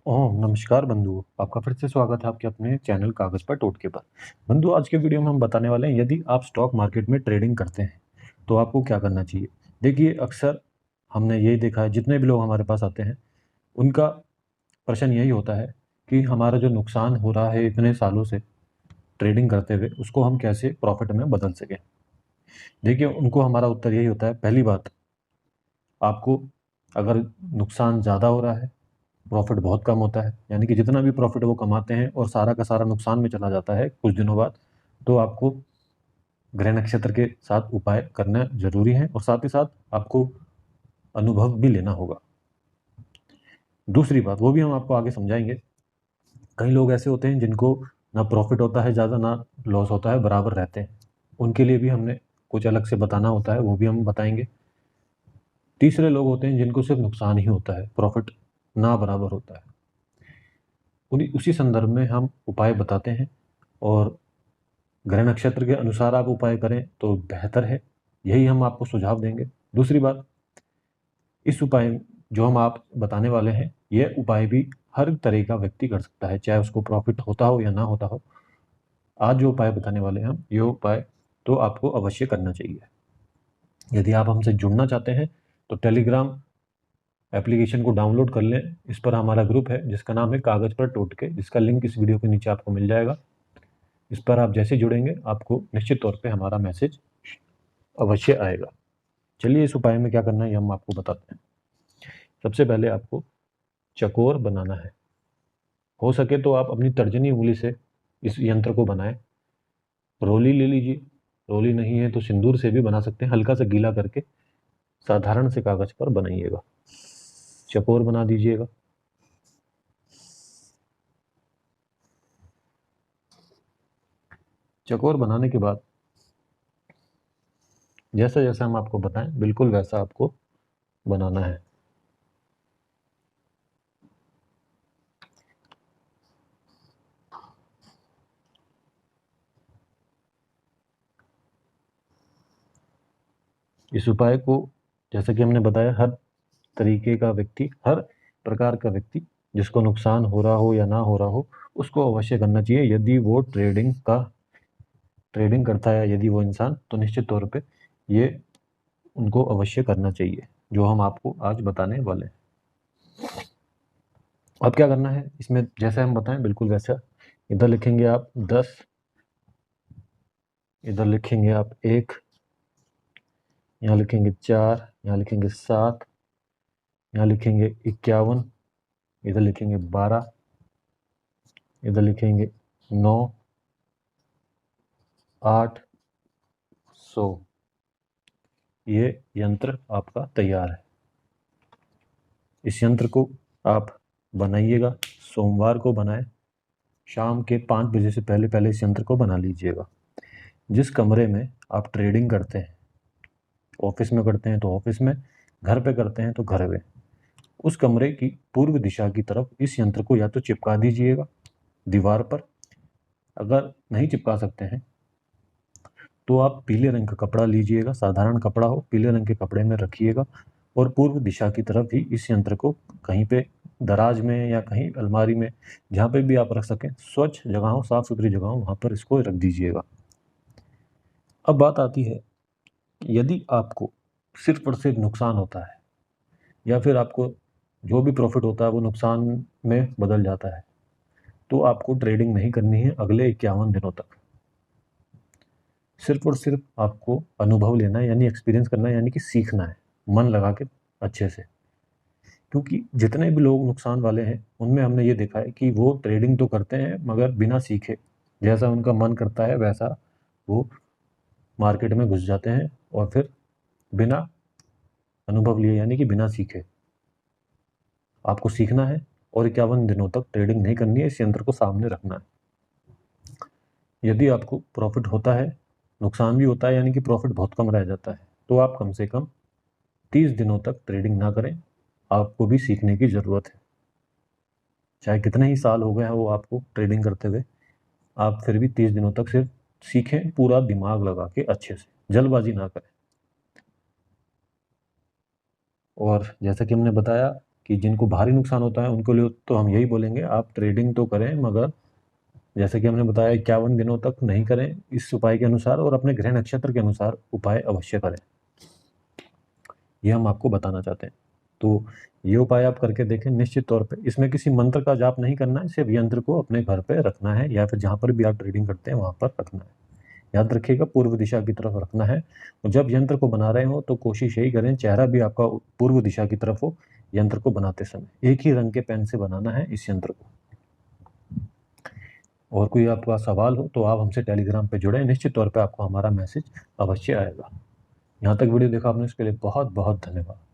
ओह! नमस्कार बंधु, आपका फिर से स्वागत है आपके अपने चैनल कागज़ पर टोटके पर। बंधु आज के वीडियो में हम बताने वाले हैं यदि आप स्टॉक मार्केट में ट्रेडिंग करते हैं, तो आपको क्या करना चाहिए? देखिए अक्सर हमने यही देखा है जितने भी लोग हमारे पास आते हैं, उनका प्रश्न यही होता है कि हमारा जो नुकसान हो रहा है इतने सालों से ट्रेडिंग करते हुए, उसको हम कैसे प्रॉफ़िट में बदल सकें? देखिए उनको हमारा उत्तर यही होता है, पहली बात आपको अगर नुकसान ज़्यादा हो रहा है, प्रॉफिट बहुत कम होता है, यानी कि जितना भी प्रॉफिट वो कमाते हैं और सारा का सारा नुकसान में चला जाता है कुछ दिनों बाद, तो आपको ग्रह नक्षत्र के साथ उपाय करना ज़रूरी है और साथ ही साथ आपको अनुभव भी लेना होगा। दूसरी बात, वो भी हम आपको आगे समझाएँगे। कई लोग ऐसे होते हैं जिनको ना प्रॉफिट होता है ज़्यादा, ना लॉस होता है, बराबर रहते हैं। उनके लिए भी हमने कुछ अलग से बताना होता है, वो भी हम बताएँगे। तीसरे लोग होते हैं जिनको सिर्फ़ नुकसान ही होता है, प्रॉफिट ना बराबर होता है। उन्हीं उसी संदर्भ में हम उपाय बताते हैं और ग्रह नक्षत्र के अनुसार आप उपाय करें तो बेहतर है, यही हम आपको सुझाव देंगे। दूसरी बात, इस उपाय जो हम आप बताने वाले हैं, ये उपाय भी हर तरह का व्यक्ति कर सकता है, चाहे उसको प्रॉफ़िट होता हो या ना होता हो। आज जो उपाय बताने वाले हैं हम, ये उपाय तो आपको अवश्य करना चाहिए। यदि आप हमसे जुड़ना चाहते हैं, तो टेलीग्राम एप्लीकेशन को डाउनलोड कर लें। इस पर हमारा ग्रुप है, जिसका नाम है कागज़ पर टोटके, जिसका लिंक इस वीडियो के नीचे आपको मिल जाएगा। इस पर आप जैसे जुड़ेंगे, आपको निश्चित तौर पे हमारा मैसेज अवश्य आएगा। चलिए इस उपाय में क्या करना है ये हम आपको बताते हैं। सबसे पहले आपको चकोर बनाना है। हो सके तो आप अपनी तर्जनी उंगली से इस यंत्र को बनाएं। रोली ले लीजिए, रोली नहीं है तो सिंदूर से भी बना सकते हैं। हल्का सा गीला करके साधारण से कागज पर बनाइएगा, चकोर बना दीजिएगा। चकोर बनाने के बाद जैसा जैसा हम आपको बताएं बिल्कुल वैसा आपको बनाना है। इस उपाय को जैसा कि हमने बताया, हर तरीके का व्यक्ति, हर प्रकार का व्यक्ति जिसको नुकसान हो रहा हो या ना हो रहा हो, उसको अवश्य करना चाहिए। यदि वो ट्रेडिंग करता है, यदि वो इंसान, तो निश्चित तौर पे ये उनको अवश्य करना चाहिए, जो हम आपको आज बताने वाले हैं। अब क्या करना है इसमें, जैसे हम बताएं बिल्कुल वैसा। इधर लिखेंगे आप 10, इधर लिखेंगे आप 1, यहाँ लिखेंगे 4, यहाँ लिखेंगे 7, यहाँ लिखेंगे 51, इधर लिखेंगे 12, इधर लिखेंगे 9, 8, 100। ये यंत्र आपका तैयार है। इस यंत्र को आप बनाइएगा, सोमवार को बनाएं, शाम के 5 बजे से पहले पहले इस यंत्र को बना लीजिएगा। जिस कमरे में आप ट्रेडिंग करते हैं, ऑफिस में करते हैं तो ऑफिस में, घर पे करते हैं तो घर में, उस कमरे की पूर्व दिशा की तरफ इस यंत्र को या तो चिपका दीजिएगा दीवार पर। अगर नहीं चिपका सकते हैं तो आप पीले रंग का कपड़ा लीजिएगा, साधारण कपड़ा हो, पीले रंग के कपड़े में रखिएगा और पूर्व दिशा की तरफ ही इस यंत्र को कहीं पे दराज में या कहीं अलमारी में, जहाँ पे भी आप रख सकें, स्वच्छ जगह हो, साफ सुथरी जगह हो, वहाँ पर इसको रख दीजिएगा। अब बात आती है, यदि आपको सिर्फ और सिर्फ नुकसान होता है या फिर आपको जो भी प्रॉफिट होता है वो नुकसान में बदल जाता है, तो आपको ट्रेडिंग नहीं करनी है अगले 51 दिनों तक। सिर्फ और सिर्फ आपको अनुभव लेना है, यानी एक्सपीरियंस करना है, यानी कि सीखना है मन लगा के अच्छे से। क्योंकि जितने भी लोग नुकसान वाले हैं उनमें हमने ये देखा है कि वो ट्रेडिंग तो करते हैं मगर बिना सीखे, जैसा उनका मन करता है वैसा वो मार्केट में घुस जाते हैं और फिर बिना अनुभव लिए, यानी कि बिना सीखे। आपको सीखना है और 51 दिनों तक ट्रेडिंग नहीं करनी है, इस यंत्र को सामने रखना है। यदि आपको प्रॉफिट होता है, नुकसान भी होता है, यानी कि प्रॉफिट बहुत कम रह जाता है, तो आप कम से कम 30 दिनों तक ट्रेडिंग ना करें। आपको भी सीखने की ज़रूरत है। चाहे कितने ही साल हो गए हैं वो आपको ट्रेडिंग करते हुए, आप फिर भी 30 दिनों तक सिर्फ सीखें, पूरा दिमाग लगा के अच्छे से, जल्दबाजी ना करें। और जैसा कि हमने बताया कि जिनको भारी नुकसान होता है उनके लिए तो हम यही बोलेंगे, आप ट्रेडिंग तो करें, मगर जैसे कि हमने बताया 51 दिनों तक नहीं करें इस उपाय के अनुसार, और अपने ग्रह नक्षत्र के अनुसार उपाय अवश्य करें। ये हम आपको बताना चाहते हैं। तो ये उपाय आप करके देखें निश्चित तौर पे। इसमें किसी मंत्र का जाप नहीं करना है, सिर्फ यंत्र को अपने घर पे रखना है या फिर जहाँ पर भी आप ट्रेडिंग करते हैं वहाँ पर रखना है। याद रखिएगा पूर्व दिशा की तरफ रखना है, और जब यंत्र को बना रहे हो तो कोशिश यही करें चेहरा भी आपका पूर्व दिशा की तरफ हो यंत्र को बनाते समय। एक ही रंग के पेन से बनाना है इस यंत्र को। और कोई आपका सवाल हो तो आप हमसे टेलीग्राम पे जुड़े, निश्चित तौर पे आपको हमारा मैसेज अवश्य आएगा। यहाँ तक वीडियो देखा आपने, इसके लिए बहुत बहुत धन्यवाद।